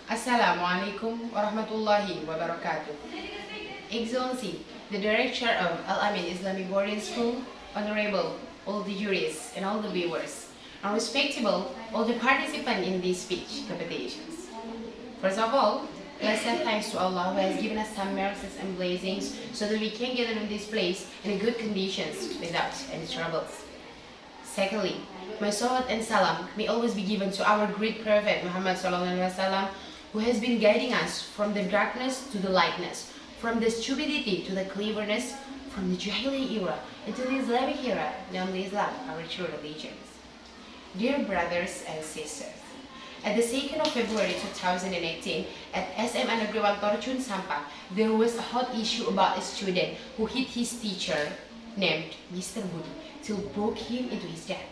Assalamualaikum warahmatullahi wabarakatuh. Excellency, the Director of Al-Amien Islamic Boarding School, Honorable all the jurists and all the viewers, and respectable all the participants in these speech competitions. First of all, let's say thanks to Allah who has given us some mercies and blessings so that we can gather in this place in good conditions without any troubles. Secondly, my salawat and salam may always be given to our great Prophet Muhammad SAW, who has been guiding us from the darkness to the lightness, from the stupidity to the cleverness, from the Jahili era into the Islamic era, namely Islam, our true religions. Dear brothers and sisters, at the 2nd of February 2018, at SM Annuqayah Torchun Sampang, there was a hot issue about a student who hit his teacher named Mr. Budi till broke him into his death,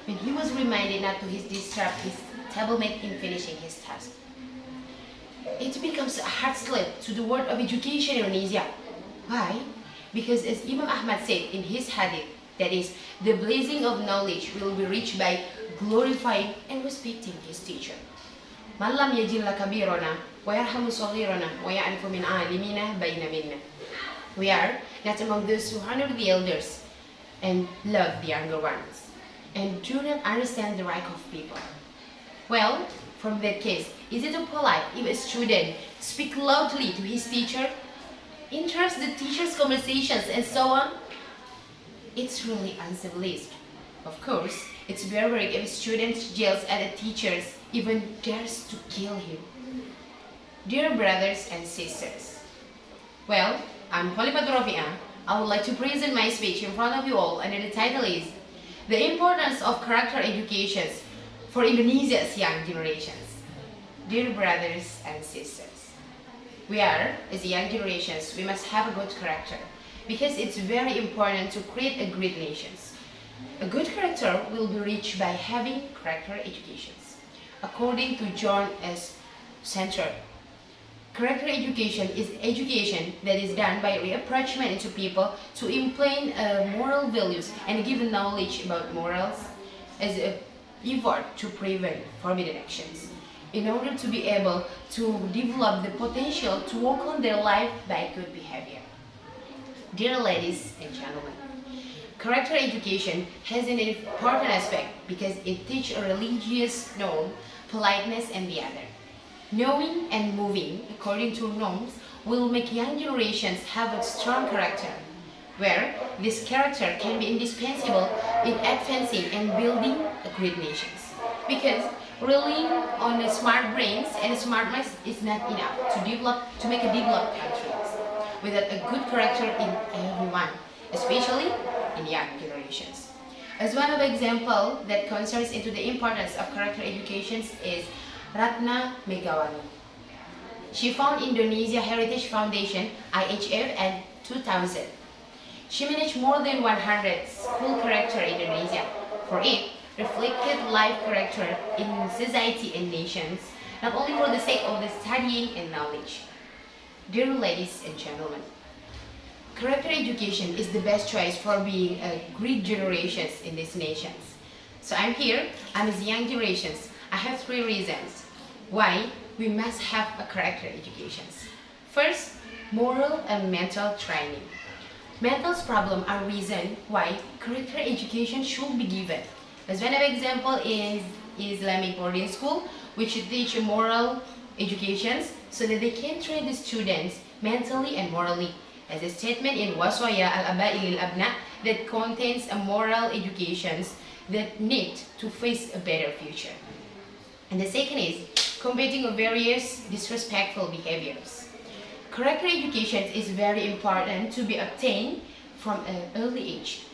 when he was reminded not to disturb his tablemate in finishing his task. It becomes a hard slap to the world of education in Indonesia. Why? Because as Imam Ahmad said in his hadith, that is, the blessing of knowledge will be reached by glorifying and respecting his teacher. Man lam yajilla kabirona wa yarhamu saghirona wa ya'rifu min alimina bayna minna. We are not among those who honor the elders and love the younger ones, and do not understand the right of people. Well, from that case, is it polite if a student speaks loudly to his teacher, interrupts the teacher's conversations, and so on? It's really uncivilized. Of course, it's barbaric if a student yells at a teacher, even dares to kill him. Dear brothers and sisters, well, I'm Khalifatur Rafi'ah. I would like to present my speech in front of you all, and the title is The Importance of Character Education for Indonesia's Young Generations. Dear brothers and sisters, we are, as young generations, we must have a good character, because it's very important to create a great nation. A good character will be reached by having character educations. According to John S. Center, character education is education that is done by reapproachment into people to implant moral values and give knowledge about morals as an effort to prevent forbidden actions, in order to be able to develop the potential to work on their life by good behavior. Dear ladies and gentlemen, character education has an important aspect because it teaches a religious norm, politeness, and the other. Knowing and moving according to norms will make young generations have a strong character, where this character can be indispensable in advancing and building a great nations. Because relying on the smart brains and smart minds is not enough to make a developed country without a good character in everyone, especially in young generations. As one of the example that concerns into the importance of character education is Ratna Megawati. She founded Indonesia Heritage Foundation (IHF) in 2000. She managed more than 100 school character in Indonesia. For it, reflected life character in society and nations, not only for the sake of the studying and knowledge. Dear ladies and gentlemen, character education is the best choice for being a great generations in these nations. So I'm here, I'm as young generations. I have 3 reasons why we must have a character education. First, moral and mental training. Mental problems are reason why character education should be given. As one example is Islamic boarding school, which teach moral education so that they can train the students mentally and morally. As a statement in Waswaya Al-Aba'i Lil-Abna that contains a moral education that need to face a better future. And the second is combating various disrespectful behaviors. Character education is very important to be obtained from an early age,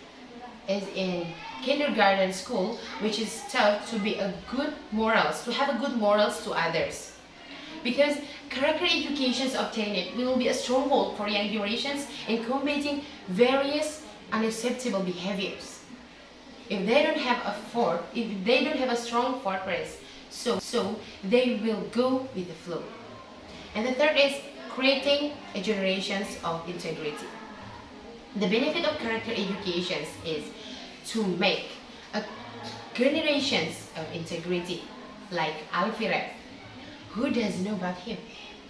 as in kindergarten school, which is taught to be a good morals, to have a good morals to others. Because character education obtained will be a stronghold for young generations in combating various unacceptable behaviors. If they don't have a strong fortress, so they will go with the flow. And the third is creating a generations of integrity. The benefit of character education is to make a generations of integrity like Al-Firaq, Who doesn't know about him?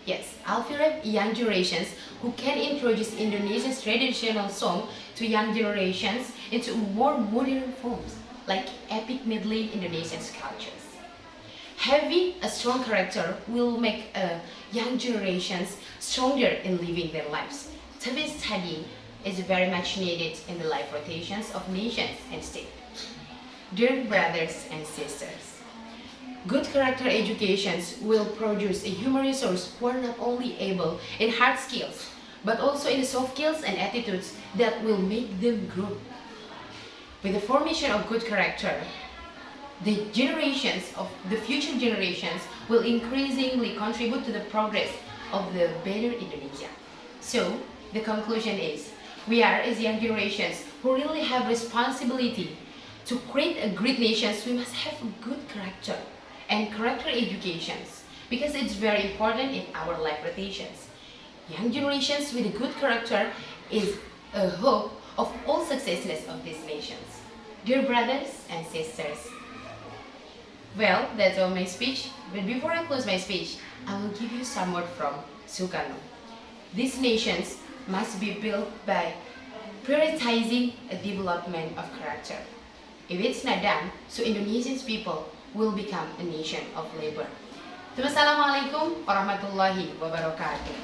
Yes, Al-Amien young generations who can introduce Indonesia's traditional song to young generations into more modern forms, like epic medley Indonesian cultures. Having a strong character will make young generations stronger in living their lives. TV study is very much needed in the life rotations of nations and states. Dear brothers and sisters, good character educations will produce a human resource who are not only able in hard skills, but also in soft skills and attitudes that will make them grow. With the formation of good character, the future generations will increasingly contribute to the progress of the better Indonesia. So, the conclusion is, we are as young generations who really have responsibility to create a great nation. We must have a good character and character educations because it's very important in our life rotations. Young generations with a good character is a hope of all successness of these nations. Dear brothers and sisters, well, that's all my speech. But before I close my speech, I will give you some word from Sukarno. These nations must be built by prioritizing a development of character. If it's not done, so Indonesian people will become a nation of labor. Wassalamualaikum warahmatullahi wabarakatuh.